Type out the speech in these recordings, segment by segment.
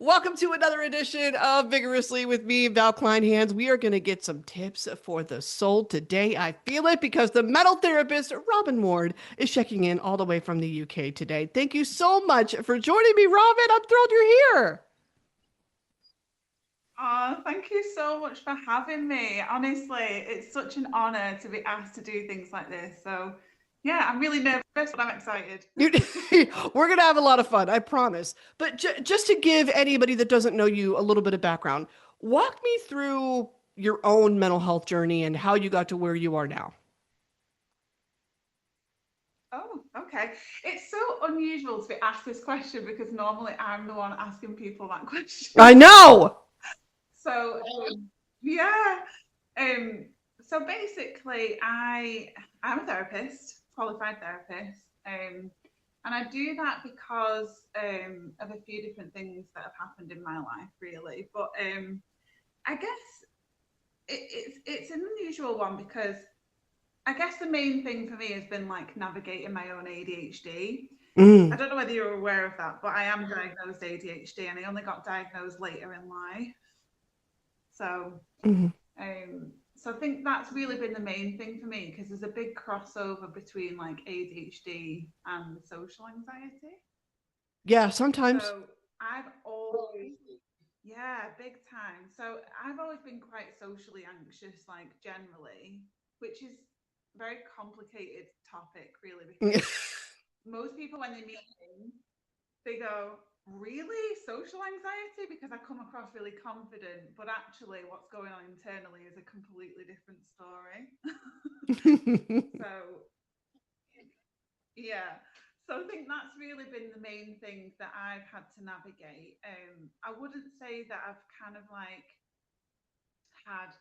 Welcome to another edition of Vigorously with me, Val Kleinhans. We are going to get some tips for the soul today. I feel it because the mental therapist, Robyn Ward, is checking in all the way from the UK today. Thank you so much for joining me, Robyn. I'm thrilled you're here. Oh, thank you so much for having me. Honestly, it's such an honor to be asked to do things like this. So, yeah, I'm really nervous, but I'm excited. You, we're going to have a lot of fun, I promise. But just to give anybody that doesn't know you a little bit of background, walk me through your own mental health journey and how you got to where you are now. Oh, okay. It's so unusual to be asked this question because normally I'm the one asking people that I question. know. So, yeah. Um, so basically, I'm a therapist, qualified therapist, and I do that because of a few different things that have happened in my life, really. But I guess it's an unusual one because I guess the main thing for me has been like navigating my own ADHD. I Mm, don't know whether you're aware of that, but I am diagnosed ADHD, and I only got diagnosed later in life. So mm. so I think that's really been the main thing for me because there's a big crossover between like ADHD and social anxiety. Yeah, sometimes. So I've always, yeah, big time. So I've always been quite socially anxious, like generally, which is a very complicated topic, really, because most people when they meet me, they go, really? Social anxiety? Because I come across really confident, but actually, what's going on internally is a completely different story. So, yeah. So, I think that's really been the main thing that I've had to navigate. I wouldn't say that I've kind of like had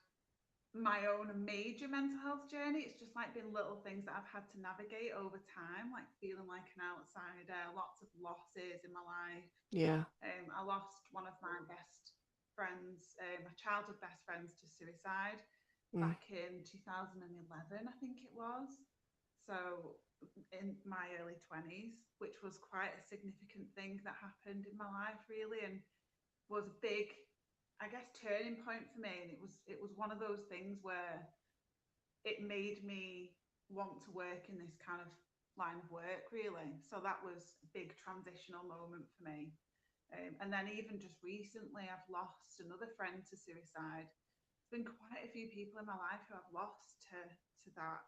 my own major mental health journey. It's just like been little things that I've had to navigate over time, like feeling like an outsider, lots of losses in my life. Yeah. I lost one of my best friends, my childhood best friends, to suicide Mm. back in 2011, I think it was. So, in my early 20s, which was quite a significant thing that happened in my life, really, and was a big, I guess, turning point for me. And it was one of those things where it made me want to work in this kind of line of work, really. So that was a big transitional moment for me. And then even just recently, I've lost another friend to suicide. There's been quite a few people in my life who I've lost to that.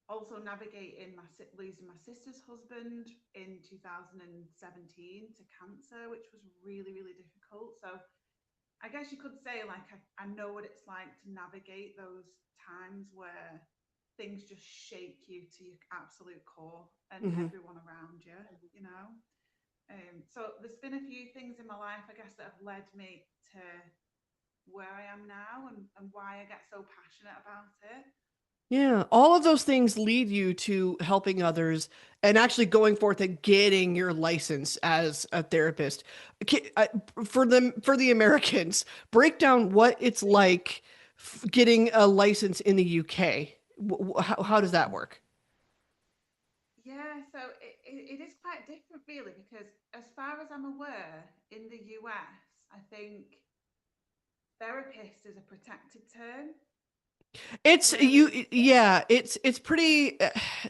Also navigating losing my sister's husband in 2017 to cancer, which was really, really difficult. So I guess you could say like I know what it's like to navigate those times where things just shake you to your absolute core and Hmm. everyone around you, you know. So there's been a few things in my life, I guess, that have led me to where I am now and why I get so passionate about it. Yeah, all of those things lead you to helping others and actually going forth and getting your license as a therapist. For the Americans, break down what it's like getting a license in the UK. How does that work? Yeah, so it is quite different, really, because as far as I'm aware, in the US, I think therapist is a protected term, It's whereas, yeah, it's pretty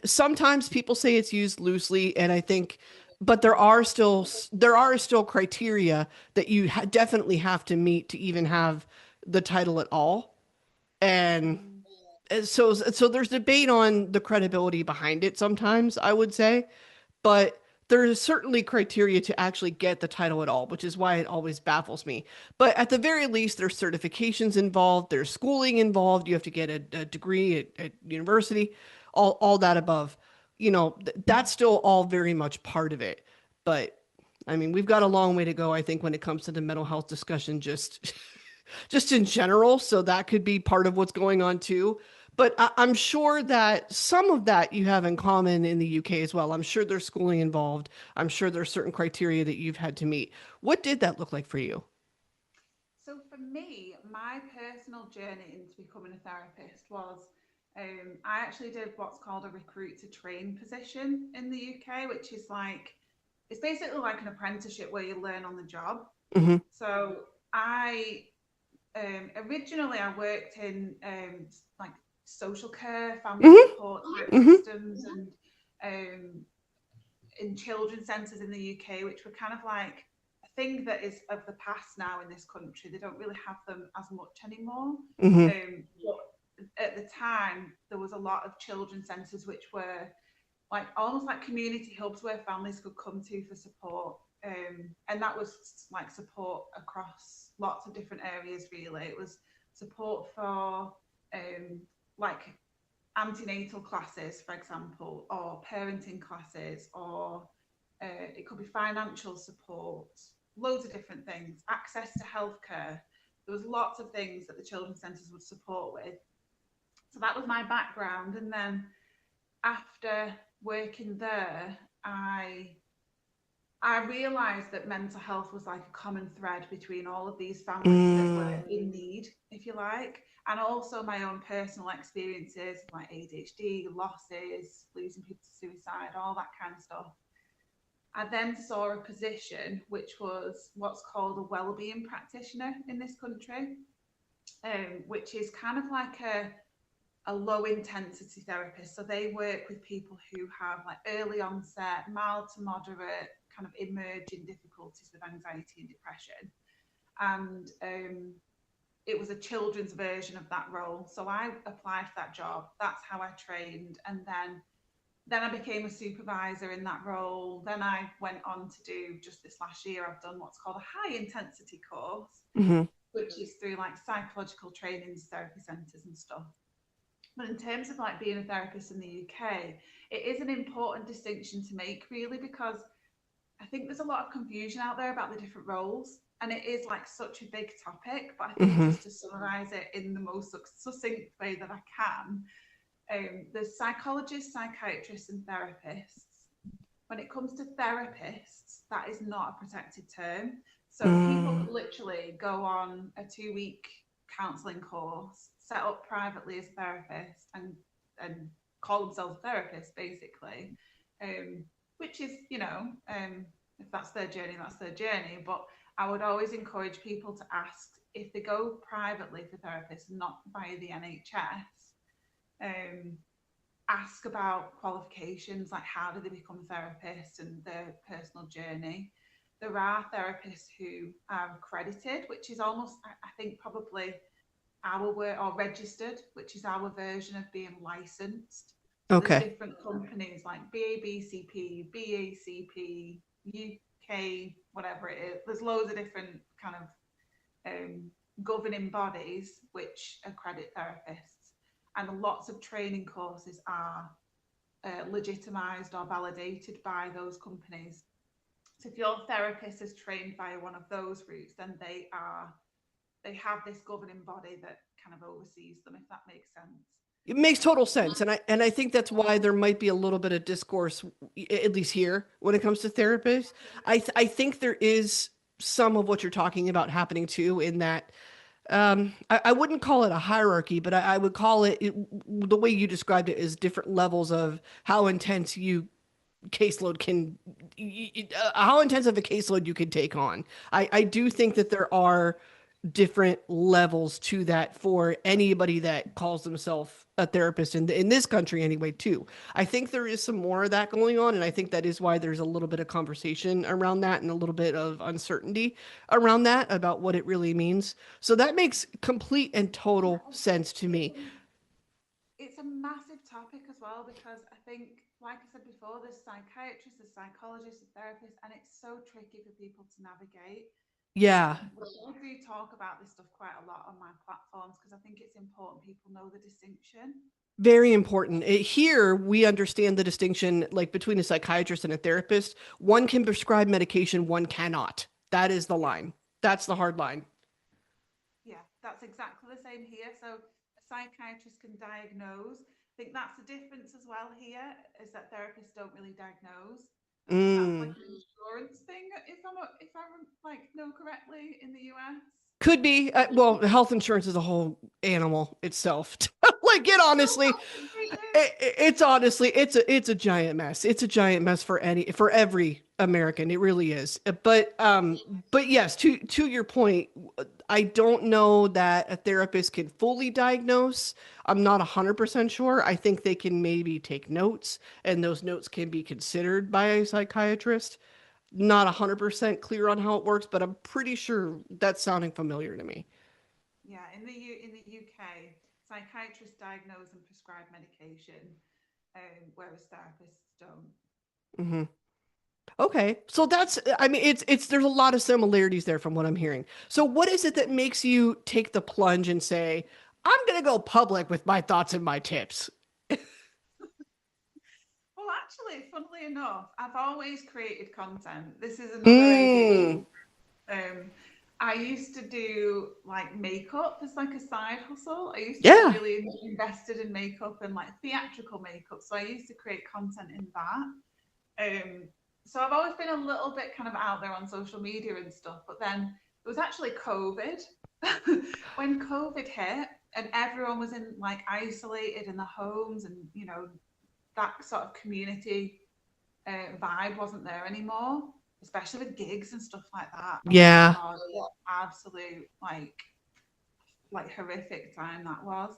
sometimes people say it's used loosely and I think but there are still criteria that you definitely have to meet to even have the title at all. And mm, so there's debate on the credibility behind it sometimes, I would say, but there's certainly criteria to actually get the title at all, which is why it always baffles me. But at the very least, there's certifications involved, there's schooling involved. You have to get a degree at university, all that above. That's still all very much part of it. But I mean, we've got a long way to go, I think, when it comes to the mental health discussion, just in general. So that could be part of what's going on too. But I'm sure that some of that you have in common in the UK as well. I'm sure there's schooling involved. I'm sure there's certain criteria that you've had to meet. What did that look like for you? so for me, my personal journey into becoming a therapist was I actually did what's called a recruit to train position in the UK, which is like it's basically like an apprenticeship where you learn on the job. Hmm. So I originally I worked in like social care, family Hmm. support type Hmm. systems, and um, in children's centres in the UK, which were kind of like a thing that is of the past now in this country. They don't really have them as much anymore. Hmm. But at the time, there was a lot of children's centres which were like almost like community hubs where families could come to for support. And that was like support across lots of different areas, really. It was support for like antenatal classes, for example, or parenting classes, or it could be financial support, loads of different things, access to healthcare. There was lots of things that the children's centres would support with. So that was my background. And then after working there, I realised that mental health was like a common thread between all of these families that were Mm. in need, if you like, and also my own personal experiences like ADHD, losses, losing people to suicide, all that kind of stuff. I then saw a position which was what's called a wellbeing practitioner in this country, which is kind of like a low intensity therapist. So they work with people who have like early onset, mild to moderate, kind of emerging difficulties with anxiety and depression. And it was a children's version of that role. So I applied for that job. That's how I trained. And then I became a supervisor in that role. Then I went on to do just this last year, I've done what's called a high intensity course, Hmm. which is through like psychological trainings, therapy centres and stuff. But in terms of like being a therapist in the UK, it is an important distinction to make, really, because I think there's a lot of confusion out there about the different roles. And it is like such a big topic. But I think Hmm. just to summarize it in the most succinct way that I can, there's psychologists, psychiatrists, and therapists. When it comes to therapists, that is not a protected term. So people Mm. could literally go on a 2 week counselling course, set up privately as a therapist, and call themselves a therapist, basically. Um, which is, if that's their journey, that's their journey. But I would always encourage people to ask if they go privately for therapists, not via the NHS. Um, Ask about qualifications, like how do they become therapists and their personal journey. There are therapists who are accredited, which is almost, I think, probably our word, or registered, which is our version of being licensed. So there's Okay. different companies like BABCP, BACP, UK, whatever it is. There's loads of different kind of governing bodies which accredit therapists, and lots of training courses are legitimised or validated by those companies. So if your therapist is trained via one of those routes, then they have this governing body that kind of oversees them, if that makes sense. It makes total Um, sense. And I think that's why there might be a little bit of discourse, at least here, when it comes to therapists. I think there is some of what you're talking about happening too, in that I wouldn't call it a hierarchy, but I would call the way you described it is different levels of how intense you caseload can how intense of a caseload you can take on. I do think that there are different levels to that for anybody that calls themselves a therapist in this country anyway too. I think there is some more of that going on, and I think that is why there's a little bit of conversation around that and a little bit of uncertainty around that about what it really means. So that makes complete and total sense to me. it's a massive topic as well, because I think, like I said before, there's psychiatrists, there's psychologists, there's therapists, and it's so tricky for people to navigate. Yeah. I do talk about this stuff quite a lot on my platforms because I think it's important people know the distinction. Very important. Here, we understand the distinction like between a psychiatrist and a therapist. One can prescribe medication, one cannot. That is the Yeah, line. That's the hard line. yeah, that's exactly the same here. So a psychiatrist can diagnose. I think that's the difference as well here, is that therapists don't really diagnose. I think that's like Mm. an insurance thing, if I like know correctly in the US. Could be. Well, health insurance is a whole animal itself. Like it honestly, It is. it's honestly, it's a giant mess. It's a giant mess for any for every American. It really is. But yes, to your point, I don't know that a therapist can fully diagnose. I'm not 100% sure. I think they can maybe take notes, and those notes can be considered by a psychiatrist. Not 100% clear on how it works, but I'm pretty sure that's sounding familiar to me. Yeah, in the UK, psychiatrists diagnose and prescribe medication, whereas therapists don't. Hmm. Okay. So that's, I mean, there's a lot of similarities there from what I'm hearing. So what is it that makes you take the plunge and say, I'm going to go public with my thoughts and my tips? Well, actually, funnily enough, I've always created content. This is another Mm, ADHD. Um, I used to do like makeup as like a side hustle. I used to get yeah. really invested in makeup and like theatrical makeup. So I used to create content in that. So I've always been a little bit kind of out there on social media and stuff. But then it was actually COVID. When COVID hit and everyone was in like isolated in the homes and, that sort of community vibe wasn't there anymore, especially with gigs and stuff like that. Oh my Yeah. god, what absolute like horrific time that was.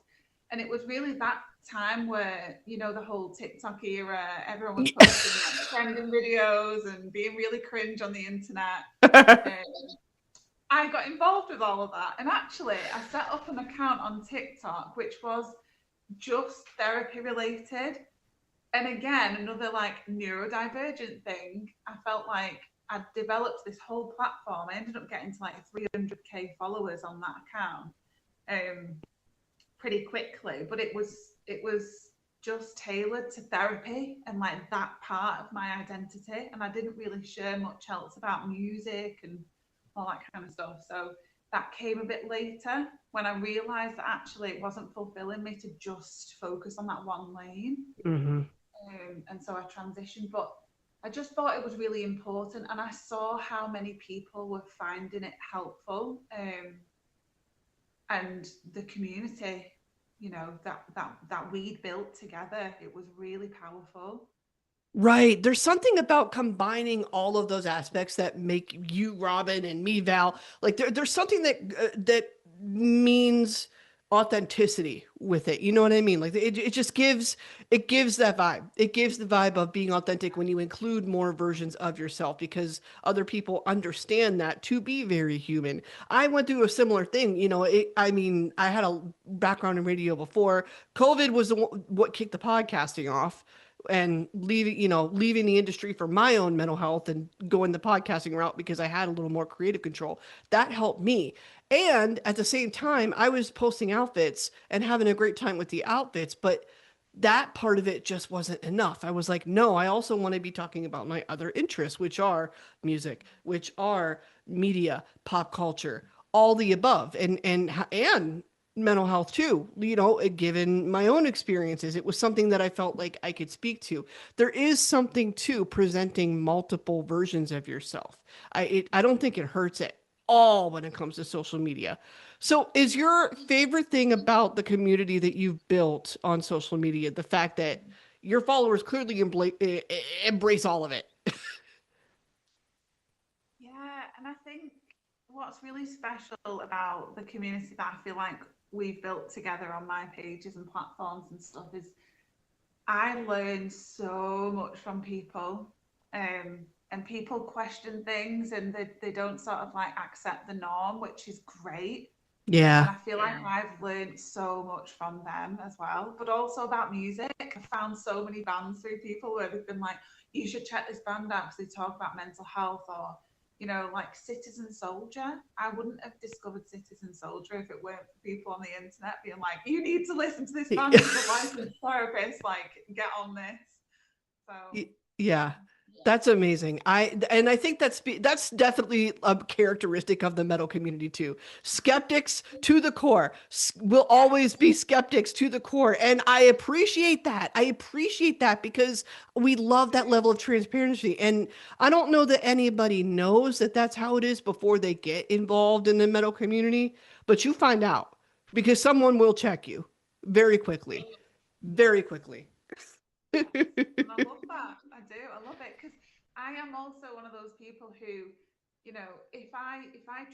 And it was really that time where, the whole TikTok era, everyone was posting like trending videos and being really cringe on the internet. Um, I got involved with all of that. And actually, I set up an account on TikTok, which was just therapy related. And again, another like neurodivergent thing, I felt like I'd developed this whole platform. I ended up getting to like 300K followers on that account um, pretty quickly, but it was just tailored to therapy and like that part of my identity. And I didn't really share much else about music and all that kind of stuff. So that came a bit later when I realized that actually it wasn't fulfilling me to just focus on that one lane. Hmm. And so I transitioned. But I just thought it was really important, and I saw how many people were finding it helpful, and the community, that we'd built together. It was really powerful. Right. There's something about combining all of those aspects that make you, Robin, and me, Val. Like there's something that means authenticity with it. You know what I mean? Like it just gives that vibe. It gives the vibe of being authentic when you include more versions of yourself because other people understand that to be very human. I went through a similar thing. I mean, I had a background in radio before. COVID was what kicked the podcasting off and leaving the industry for my own mental health and going the podcasting route because I had a little more creative control. That helped me. And at the same time, I was posting outfits and having a great time with the outfits, but that part of it just wasn't enough. I was like, no, I also want to be talking about my other interests, which are music, which are media, pop culture, all the above, and mental health too. Given my own experiences, it was something that I felt like I could speak to. There is something to presenting multiple versions of yourself. I don't think it hurts at all when it comes to social media. So, is your favorite thing about the community that you've built on social media the fact that your followers clearly embrace all of it? Yeah, and I think what's really special about the community that I feel like we've built together on my pages and platforms and stuff is I learn so much from people. And people question things and they don't sort of like accept the norm, which is great. And Yeah. I feel like I've learned so much from them as well, but also about music. I've found so many bands through people where they've been like, you should check this band out because they talk about mental health, or, like Citizen Soldier. I wouldn't have discovered Citizen Soldier if it weren't for people on the internet being like, you need to listen to this band as a licensed therapist, like, get on this. So, Yeah. That's amazing. I think that's definitely a characteristic of the metal community too. Skeptics to the core will yeah, always be skeptics to the core, and I appreciate that. I appreciate that because we love that level of transparency. And I don't know that anybody knows that that's how it is before they get involved in the metal community, but you find out because someone will check you very quickly, yeah. very quickly. Yeah, and I love that. I do. I love it because I am also one of those people who, if I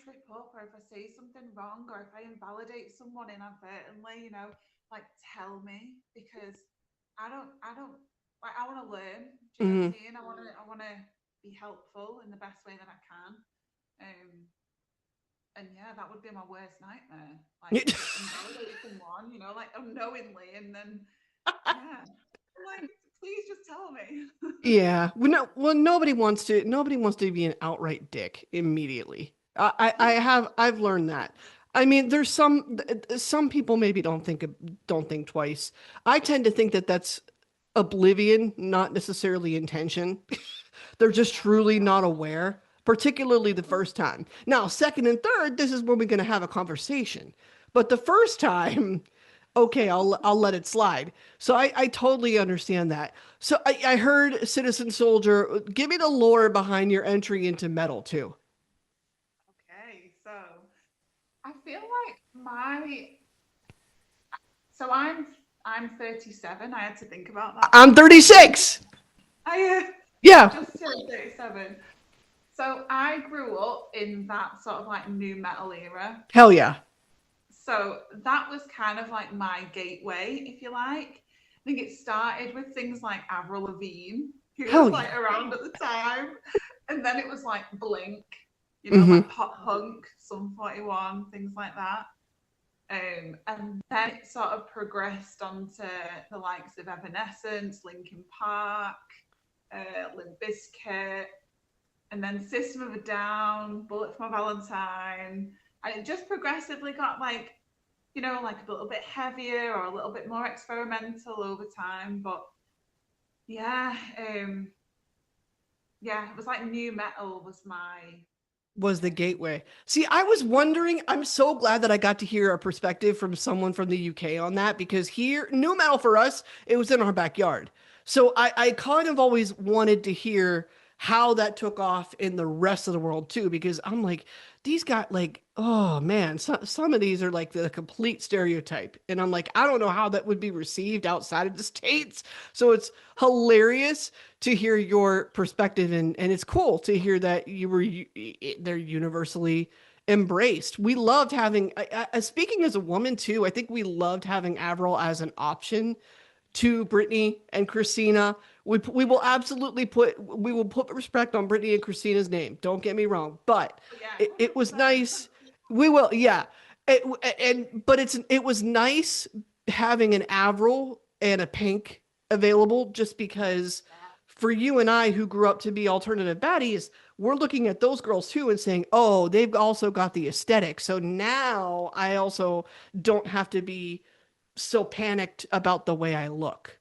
trip up or if I say something wrong or if I invalidate someone inadvertently, like tell me because I don't like I want to learn. Do you know what I Mhm. mean? I want to be helpful in the best way that I can. Um, and yeah, that would be my worst nightmare. Like to invalidate someone, like unknowingly, and then yeah, I'm like, please just tell me. Yeah. Well, no, well, nobody wants to be an outright dick immediately. I've learned that. I mean, there's some people maybe don't think twice. I tend to think that that's oblivion, not necessarily intention. They're just Yeah, truly not aware, particularly the first time. Now, second and third, this is when we're going to have a conversation. But the first time, okay, I'll let it slide. So I totally understand that. So I heard Citizen Soldier, give me the lore behind your entry into metal too. okay, so I feel like I'm 37. I had to think about that for I'm a second. 36. I Yeah. just turned 37. So I grew up in that sort of like new metal era. Hell yeah. So that was kind of like my gateway, if you like. I think it started with things like Avril Lavigne, who was Hell like yeah. around at the time. And then it was like Blink, Mm-hmm. like pop punk, Sum 41, things like that. And then it sort of progressed onto the likes of Evanescence, Linkin Park, Limp Bizkit, and then System of a Down, Bullet for My Valentine. And it just progressively got like a little bit heavier or a little bit more experimental over time. But yeah, yeah, it was like new metal was my Was the um, gateway. See, I was wondering, I'm so glad that I got to hear a perspective from someone from the UK on that because here, new metal for us, it was in our backyard. So I kind of always wanted to hear how that took off in the rest of the world too, because I'm like, these got like, oh man, some of these are like the complete stereotype. And I'm like, I don't know how that would be received outside of the States. So it's hilarious to hear your perspective, and it's cool to hear that they're universally embraced. We loved having speaking as a woman too, I think we loved having Avril as an option to Brittany and Christina. We will yeah. absolutely put respect on Brittany and Christina's name. Don't get me wrong, but Oh, yeah, it was 100%. nice. We will, yeah. But it was nice having an Avril and a Pink available, just because Yeah. for you and I who grew up to be alternative baddies, we're looking at those girls too and saying, oh, they've also got the aesthetic. So now I also don't have to be so panicked about the way I look.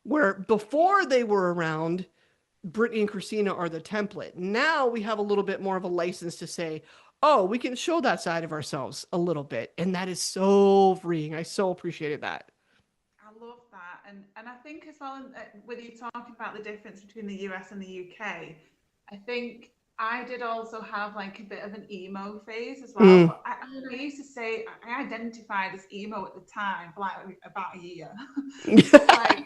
Where before they were around, Britney and Christina are the template. Now we have a little bit more of a license to say, oh, we can show that side of ourselves a little bit. And that is so freeing. I so appreciated that. I love that, and I think as well, with you talking about the difference between the US and the UK, I think I did also have like a bit of an emo phase as well. Mm. But I used to say I identified as emo at the time for like about a year, but like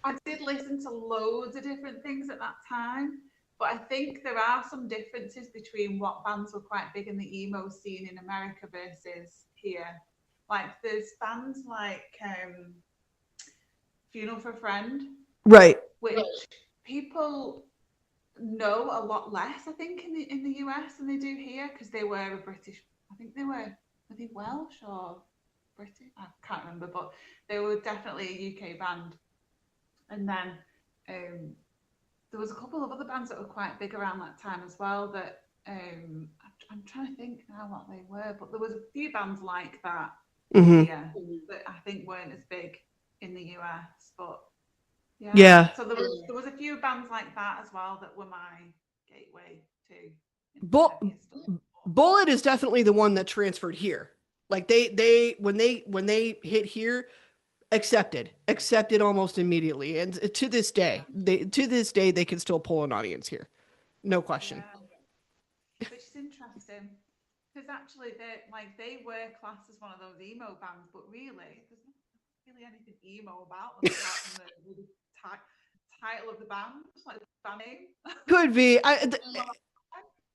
I did listen to loads of different things at that time. But I think there are some differences between what bands were quite big in the emo scene in America versus here. Like there's bands like Funeral for a Friend, Right. which people know a lot less, I think, in the US than they do here because they were a British. I think were they Welsh or British? I can't remember, but they were definitely a UK band. And then um, there was a couple of other bands that were quite big around that time as well. That I'm trying to think now what they were, but there was a few bands like that Mm-hmm. here that I think weren't as big in the US, but yeah. Yeah. So there was a few bands like that as well that were my gateway to into Bull- heavier stuff. Bullet is definitely the one that transferred here. Like they when they hit here, accepted almost immediately, and Yeah, to this day they can still pull an audience here, no question. yeah, which is interesting because actually they were classed as one of those emo bands, but really there's not really anything emo about them apart from the really title of the band, like the band name. Could be. Well,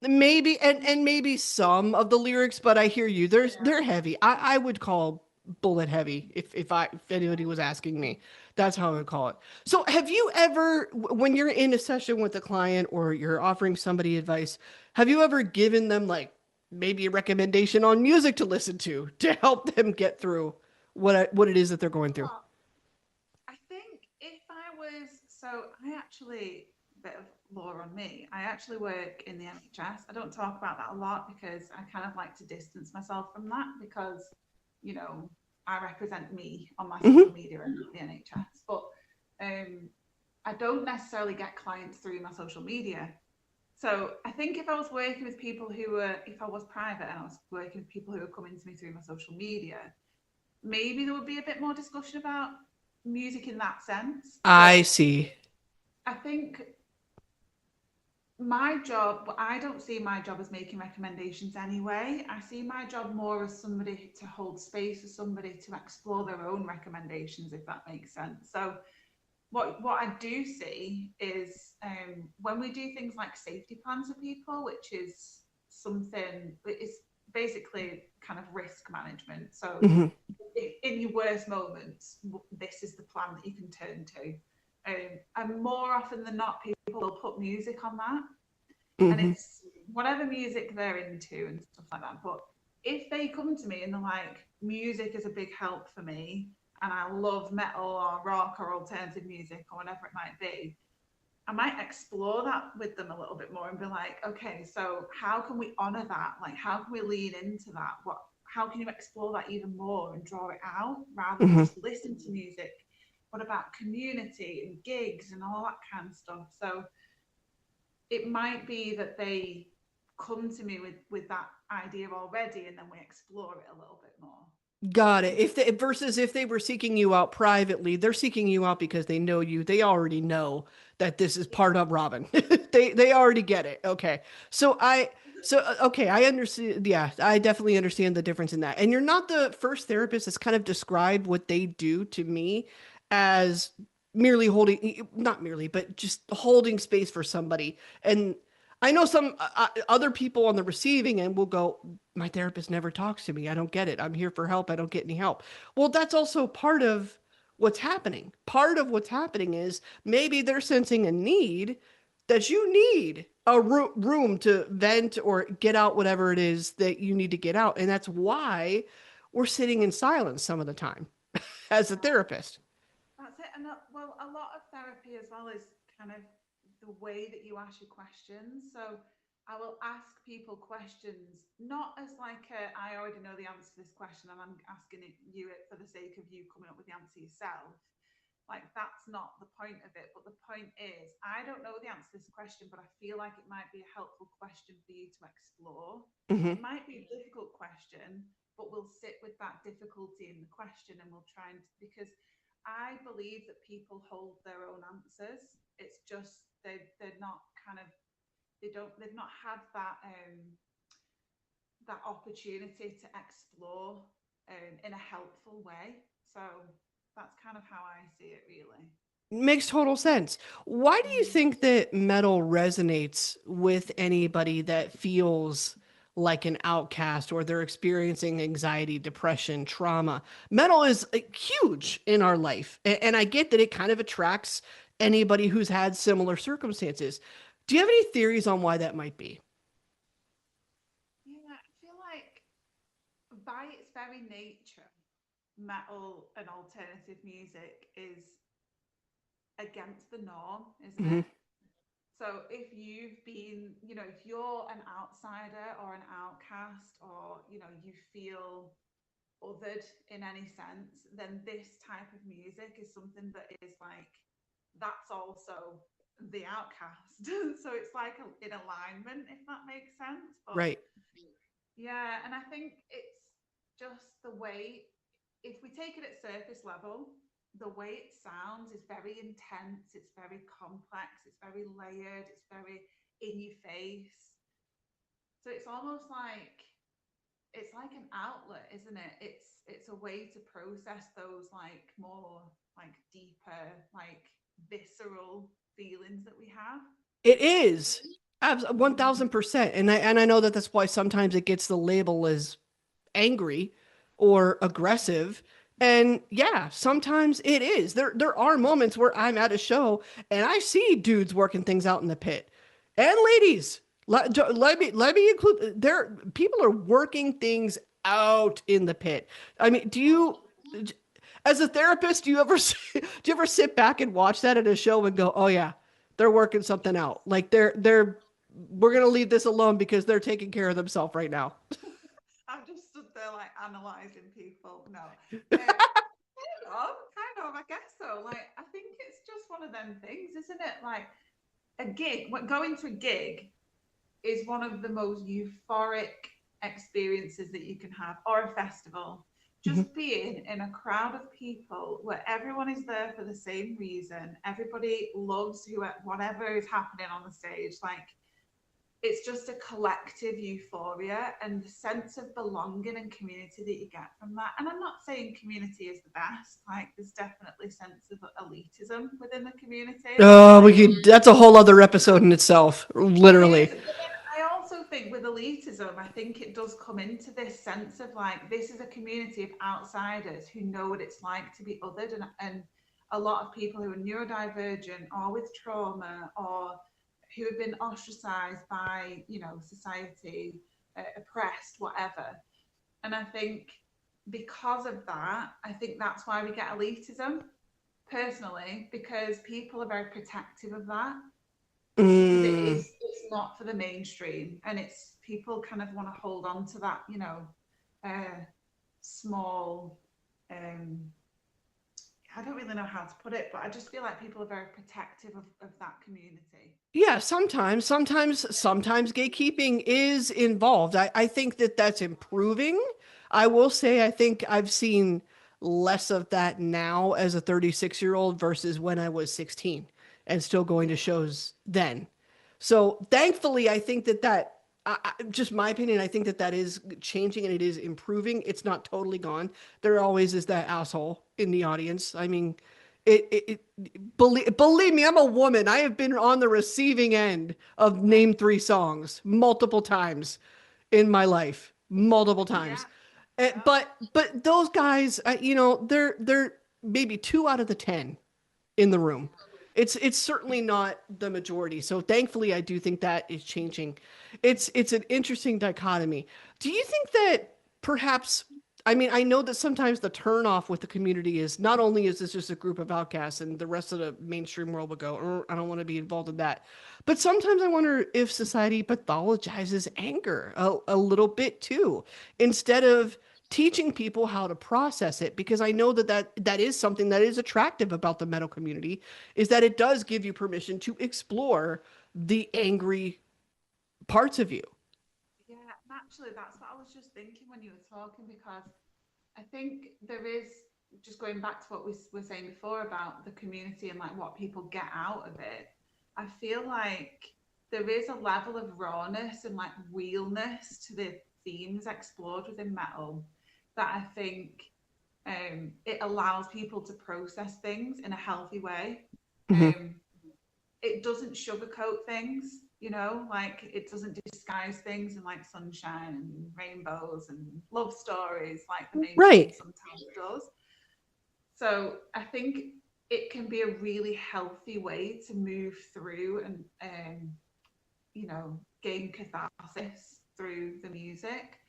Maybe, and maybe some of the lyrics, but I hear you. yeah. They're heavy. I would call Bullet heavy if anybody was asking me. That's how I would call it. So have you ever, when you're in a session with a client or you're offering somebody advice, have you ever given them like maybe a recommendation on music to listen to help them get through what it is that they're going through? Well, I think if I was, so I actually, bit of lore on me, I actually work in the NHS. I don't talk about that a lot because I kind of like to distance myself from that because, you know, I represent me on my social Hmm. media and not the NHS. But um, I don't necessarily get clients through my social media. So I think if I was working with people who were, if I was private and I was working with people who were coming to me through my social media, maybe there would be a bit more discussion about music in that sense. I But see. I think my job, I don't see my job as making recommendations anyway. I see my job more as somebody to hold space for somebody to explore their own recommendations, if that makes sense. So what I do see is when we do things like safety plans for people, which is something it's basically kind of risk management. So Hmm. in your worst moments, this is the plan that you can turn to. And more often than not, people will put music on that, and Hmm. it's whatever music they're into and stuff like that. But if they come to me and they're like, music is a big help for me, and I love metal or rock or alternative music or whatever it might be, I might explore that with them a little bit more and be like, okay, so how can we honor that? Like, how can we lean into that? How can you explore that even more and draw it out rather than Hmm. just listen to music? What about community and gigs and all that kind of stuff? So it might be that they come to me with that idea already, and then we explore it a little bit more. Got it. If they versus if they were seeking you out privately, they're seeking you out because they know you. They already know that this is Yeah. part of Robin. They already get it. Okay. So okay, I understand. Yeah, I definitely understand the difference in that. And you're not the first therapist that's kind of described what they do to me as merely holding, not merely, but just holding space for somebody. And I know some other people on the receiving end will go, my therapist never talks to me. I don't get it. I'm here for help. I don't get any help. Well, that's also part of what's happening. Part of what's happening is maybe they're sensing a need that you need a room to vent or get out whatever it is that you need to get out. And that's why we're sitting in silence some of the time as a Yeah. therapist. That's it. And well, a lot of therapy as well is kind of the way that you ask your questions. So I will ask people questions, not as like I already know the answer to this question and I'm asking you it for the sake of you coming up with the answer yourself. Like that's not the point of it. But the point is, I don't know the answer to this question, but I feel like it might be a helpful question for you to explore. Hmm. It might be a difficult question, but we'll sit with that difficulty in the question and we'll try and because I believe that people hold their own answers. It's just they're not kind of they've not had that opportunity to explore in a helpful way. So that's kind of how I see it, really. Makes total sense. Why do you Mm. think that metal resonates with anybody that feels like an outcast or they're experiencing anxiety, depression, trauma? Metal is huge in our life. And I get that it kind of attracts anybody who's had similar circumstances. Do you have any theories on why that might be? Yeah, I feel like by its very nature, metal and alternative music is against the norm, isn't Hmm. it? So if you've been, if you're an outsider or an outcast or, you feel othered in any sense, then this type of music is something that is like, that's also the outcast. So it's like in alignment, if that makes sense. But Right. yeah, and I think it's just the way, if we take it at surface level, the way it sounds is very intense, it's very complex, it's very layered, it's very in your face. So it's like an outlet, isn't it? It's a way to process those like more like deeper like visceral feelings that we have. It is 1000%. And I know that that's why sometimes it gets the label as angry or aggressive. And yeah, sometimes it is. There are moments where I'm at a show and I see dudes working things out in the pit. And ladies, let me include there people are working things out in the pit. I mean, do Oh, you as a therapist, do you ever do you ever sit back and watch that at a show and go, "Oh yeah, they're working something out. Like they're we're going to leave this alone because they're taking care of themselves right now." I've just stood there like analysing people. No. Kind of, I guess so. Like, I think it's just one of them things, isn't it? Like, a gig, going to a gig is one of the most euphoric experiences that you can have, or a festival. Mhm. Just being in a crowd of people where everyone is there for the same reason, everybody loves whatever is happening on the stage. Like, it's just a collective euphoria and the sense of belonging and community that you get from that. And I'm not saying community is the best. Like, there's definitely sense of elitism within the community, and Oh, we like could, that's a whole other episode in itself, it is. literally. But then I also think with elitism, I think it does come into this sense of like, this is a community of outsiders who know what it's like to be othered. And a lot of people who are neurodivergent or with trauma or who have been ostracized by, society, oppressed, whatever. And I think because of that, I think that's why we get elitism personally, because people are very protective of that, because Mm, it's not for the mainstream, and it's people kind of want to hold on to that, uh, small, um I don't really know how to put it, but I just feel like people are very protective of that community. yeah, sometimes gatekeeping is involved. I think that that's improving. I will say I think I've seen less of that now as a 36-year-old versus when I was 16 and still going to Yeah. shows then. So thankfully, I think just my opinion, I think that that is changing and it is improving. It's not totally gone. There always is that asshole in the audience. I mean, believe me, I'm a woman. I have been on the receiving end of name three songs multiple times in my life, multiple Yeah. times. Yeah. But those guys, they're maybe 2 out of the 10 in the room. It's certainly not the majority. So thankfully, I do think that is changing. It's an interesting dichotomy. Do you think that perhaps? I mean, I know that sometimes the turnoff with the community is not only is this just a group of outcasts and the rest of the mainstream world would go, I don't want to be involved in that. But sometimes I wonder if society pathologizes anger a little bit too, instead of teaching people how to process it, because I know that is something that is attractive about the metal community, is that it does give you permission to explore the angry parts of you. Yeah, naturally, that's what I was just thinking when you were talking, because I think there is, just going back to what we were saying before about the community and like what people get out of it. I feel like there is a level of rawness and like realness to the themes explored within metal that I think, it allows people to process things in a healthy way. Mm-hmm. Um, it doesn't sugarcoat things, like it doesn't disguise things in like sunshine and rainbows and love stories like the mainstream Right. sometimes does. So I think it can be a really healthy way to move through and, gain catharsis through the music.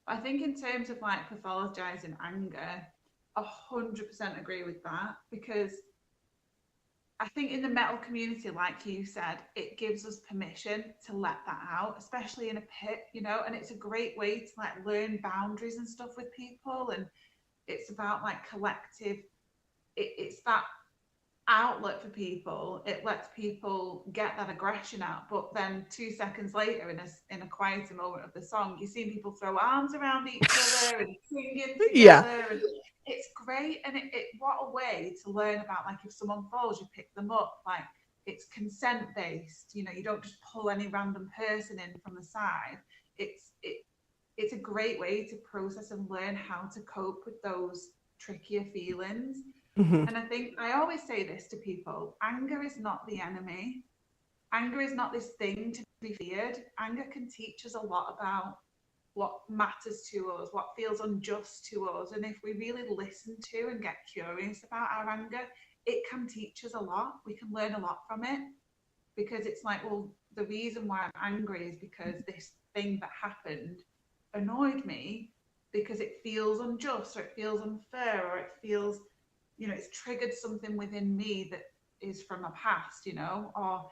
I think in terms of like pathologizing anger, 100% agree with that, because I think in the metal community, like you said, it gives us permission to let that out, especially in a pit, and it's a great way to like learn boundaries and stuff with people. And it's about like collective, it's that outlet for people. It lets people get that aggression out. But then 2 seconds later, in a quieter moment of the song, you see people throw arms around each other and singing Yeah. together. And it's great. And what a way to learn about, like, if someone falls, you pick them up. Like, it's consent based. You don't just pull any random person in from the side. It's a great way to process and learn how to cope with those trickier feelings. Hmm. And I think I always say this to people: anger is not the enemy. Anger is not this thing to be feared. Anger can teach us a lot about what matters to us, what feels unjust to us. And if we really listen to and get curious about our anger, it can teach us a lot. We can learn a lot from it, because it's like, well, the reason why I'm angry is because this thing that happened annoyed me, because it feels unjust, or it feels unfair, or it feels, it's triggered something within me that is from a past, or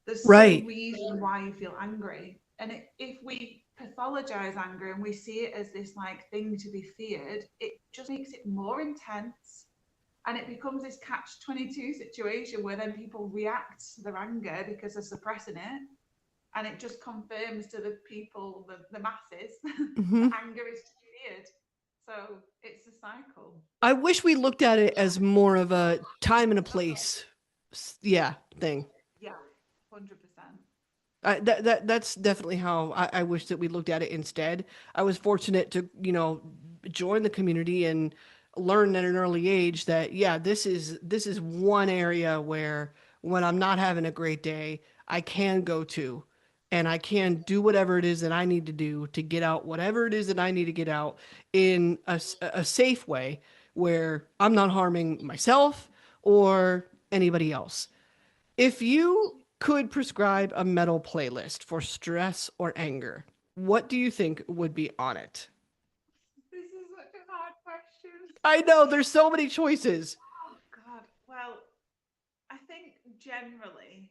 there's some Right. reason why you feel angry. And if we pathologize anger and we see it as this like thing to be feared, it just makes it more intense. And it becomes this catch 22 situation where then people react to their anger because they're suppressing it. And it just confirms to the people, the masses, that Hmm. anger is feared. So it's a cycle. I wish we looked at it as more of a time and a place, yeah, thing. Yeah, 100%. That's definitely how I wish that we looked at it instead. I was fortunate to, join the community and learn at an early age that yeah, this is one area where when I'm not having a great day, I can go to and I can do whatever it is that I need to do to get out whatever it is that I need to get out in a safe way where I'm not harming myself or anybody else. If you could prescribe a metal playlist for stress or anger, what do you think would be on it? This is such a hard question. I know there's so many choices. Oh, God. Well, I think generally,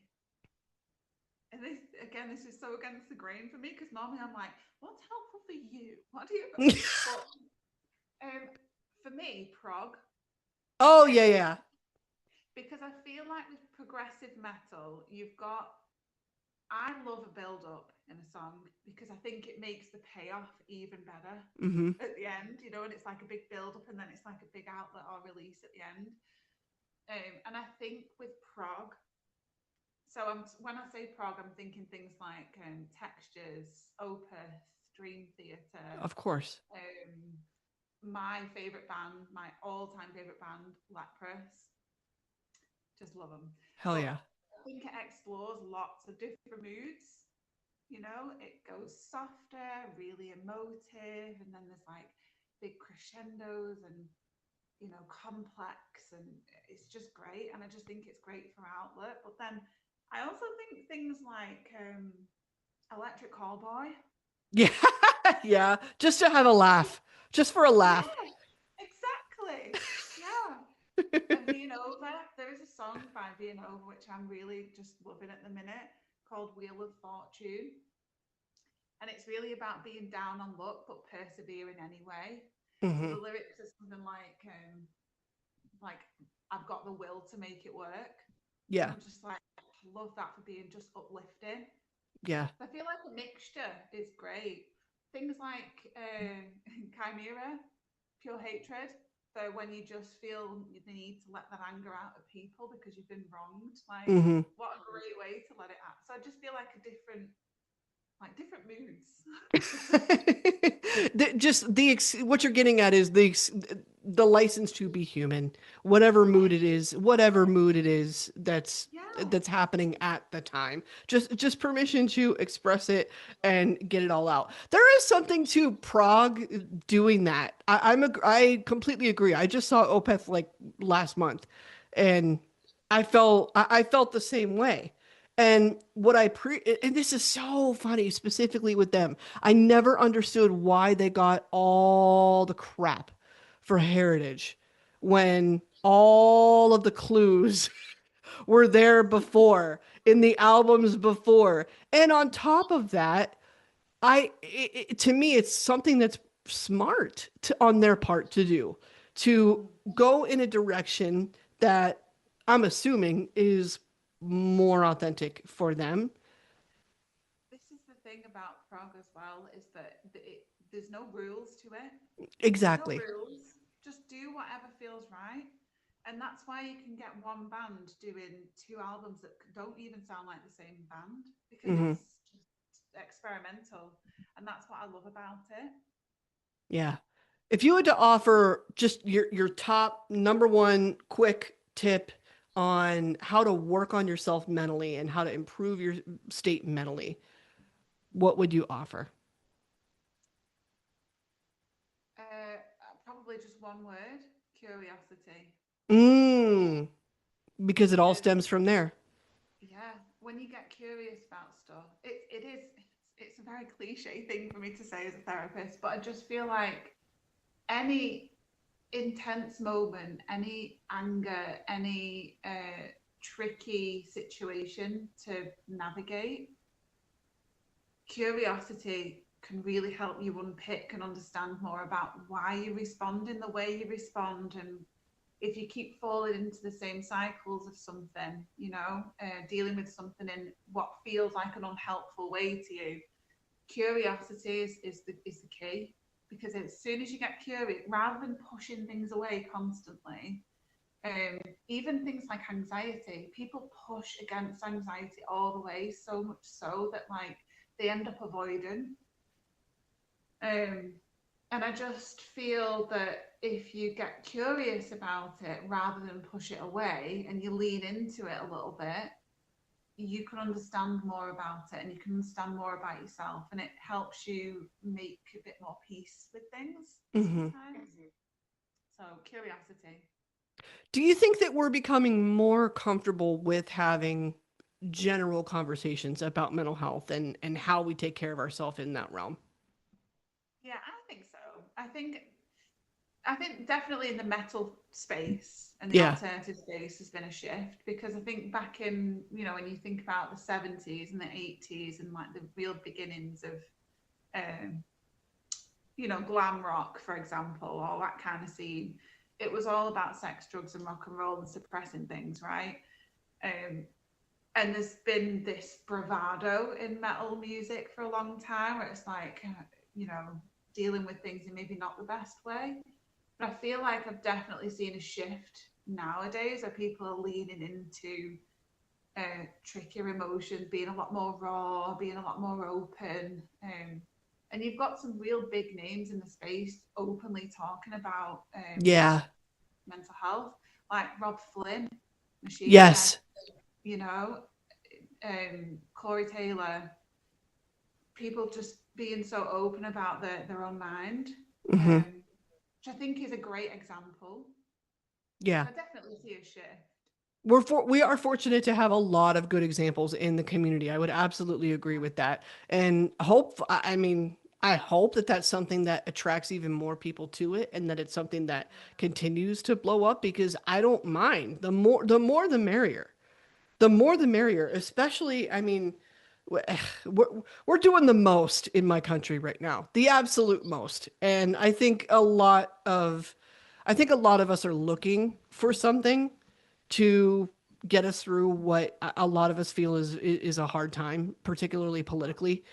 and this again, this is so against the grain for me, because normally I'm like, what's helpful for you? What do you? But um, for me, prog, Oh yeah, um, yeah. because I feel like with progressive metal, you've got. I love a build up in a song because I think it makes the payoff even better Hmm. at the end, and it's like a big build up and then it's like a big outlet or release at the end. And I think with prog, so when I say prog, I'm thinking things like Textures, Opeth, Dream Theater. Of course. Um, my favorite band, my all-time favorite band, Leprous. Just love them. Hell But yeah. I think it explores lots of different moods. It goes softer, really emotive, and then there's like big crescendos and complex, and it's just great. And I just think it's great for outlet. But then I also think things like Electric Callboy. Yeah. Yeah. Just to have a laugh. Just for a laugh. Yeah, exactly. Yeah. And Vianova, there is a song by Vianova which I'm really just loving at the minute, called Wheel of Fortune. And it's really about being down on luck but persevering anyway. So Hmm. the lyrics are something like I've got the will to make it work. And Yeah. I'm just like, I love that for being just uplifting. Yeah. I feel like a mixture is great. Things like Chimera, Pure Hatred. So when you just feel the need to let that anger out at people because you've been wronged, like Hmm. what a great way to let it out. So I just feel like different moods. Just what you're getting at is the license to be human, whatever mood it Yes, is, whatever mood it is yeah, that's happening at the time. Just permission to express it and get it all out. There is something to Prague doing that. I completely agree. I just saw Opeth like last month, and I felt the same way. And and this is so funny specifically with them. I never understood why they got all the crap for Heritage when all of the clues were there before in the albums before. And on top of that, to me it's something that's smart on their part to do to mm. go in a direction that I'm assuming is more authentic for them. This is the thing about prog as well, is that there's no rules to it. There's no Exactly. rules. Just do whatever feels right. And that's why you can get one band doing two albums that don't even sound like the same band, because Hmm. it's just experimental. And that's what I love about it. Yeah. If you had to offer just your top number one quick tip on how to work on yourself mentally and how to improve your state mentally, what would you offer? Probably just one word: curiosity. Mm, because it all Because stems from there. yeah, when you get curious about stuff, it's a very cliche thing for me to say as a therapist, but I just feel like any intense moment, any anger, any tricky situation to navigate, curiosity can really help you unpick and understand more about why you respond in the way you respond. And if you keep falling into the same cycles of something, dealing with something in what feels like an unhelpful way to you, curiosity is the key. Because as soon as you get curious, rather than pushing things away constantly, um, even things like anxiety, people push against anxiety all the way, so much so that like they end up avoiding. Um, and I just feel that if you get curious about it rather than push it away and you lean into it a little bit, you can understand more about it and you can understand more about yourself. And it helps you make a bit more peace with things Hmm. sometimes. So, curiosity. Do you think that we're becoming more comfortable with having general conversations about mental health and how we take care of ourselves in that realm? Yeah, I think so. I think definitely in the metal space and the Yeah. alternative space has been a shift, because I think back in, when you think about the 70s and the 80s and like the real beginnings of, um, glam rock, for example, or that kind of scene, it was all about sex, drugs, and rock and roll and suppressing things, right? Um, and there's been this bravado in metal music for a long time where it's like, you know, dealing with things in maybe not the best way. But I feel like I've definitely seen a shift nowadays where people are leaning into trickier emotions, being a lot more raw, being a lot more open. And you've got some real big names in the space openly talking about Yeah. mental health, like Rob Flynn, Machine Head, Yes. you know, Corey Taylor, people just being so open about their own mind, Hmm. which I think is a great example. Yeah. So I definitely see a shift. We are fortunate to have a lot of good examples in the community. I would absolutely agree with that. And I mean, I hope that that's something that attracts even more people to it and that it's something that continues to blow up because I don't mind. The more the merrier. The more the merrier, especially, I mean, we're, we're doing the most in my country right now, the absolute most. And I think a lot of us are looking for something to get us through what a lot of us feel is a hard time, particularly politically.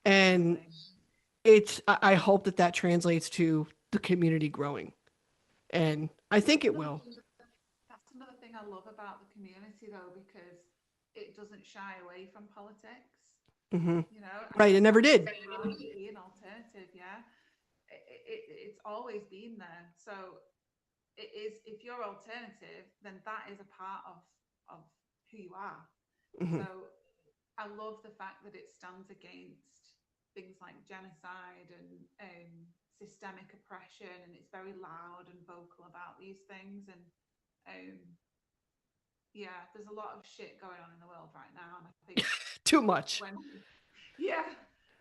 And Definitely. I hope that that translates to the community growing. And I think That's it another will. that's another thing I love about the community though, because it doesn't shy away from politics. Hmm. I Right. It think never that's did. the part of being alternative. Yeah, it's always been there. So it is. If you're alternative, then that is a part of who you are. Hmm. So I love the fact that it stands against things like genocide and systemic oppression, and it's very loud and vocal about these things. And um, yeah, there's a lot of shit going on in the world right now, and I think Too much. when yeah,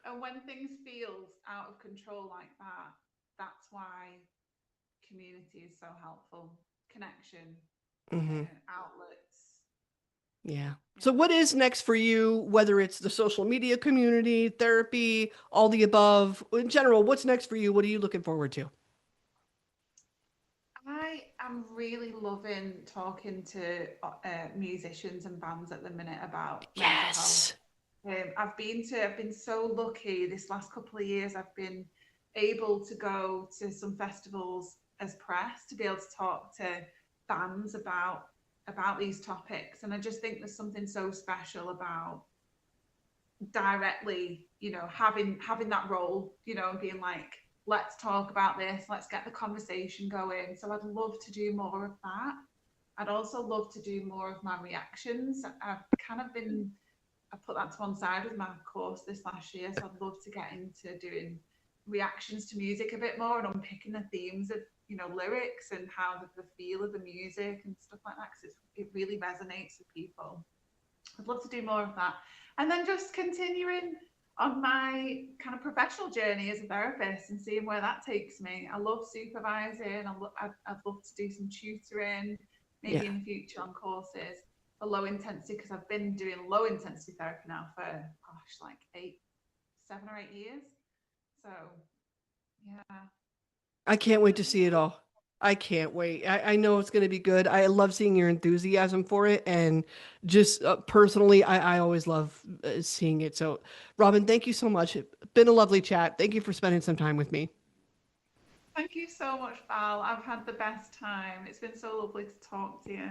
and when things feels out of control like that, that's why community is so helpful. Connection, Hmm. outlets. Yeah. So Yeah. what is next for you, whether it's the social media community, therapy, all the above? In general, what's next for you? What are you looking forward to? I am really loving talking to musicians and bands at the minute about mental health. Yes. I've been so lucky this last couple of years. I've been able to go to some festivals as press to be able to talk to bands about these topics, and I just think there's something so special about directly, having that role, and being like, let's talk about this, let's get the conversation going. So I'd love to do more of that. I'd also love to do more of my reactions. I've kind of been, I put that to one side with my course this last year. So I'd love to get into doing reactions to music a bit more and unpicking the themes of, lyrics and how the feel of the music and stuff like that, because it really resonates with people. I'd love to do more of that. And then just continuing on my kind of professional journey as a therapist and seeing where that takes me. I love supervising. I'd love to do some tutoring, maybe Yeah. in the future on courses for low intensity, because I've been doing low intensity therapy now for, gosh, like 7 or 8 years. So, yeah. I can't wait to But see it yeah, all. I can't wait. I know it's going to be good. I love seeing your enthusiasm for it. And just personally, I always love seeing it. So, Robyn, thank you so much. It's been a lovely chat. Thank you for spending some time with me. thank you so much, Val. I've had the best time. It's been so lovely to talk to you.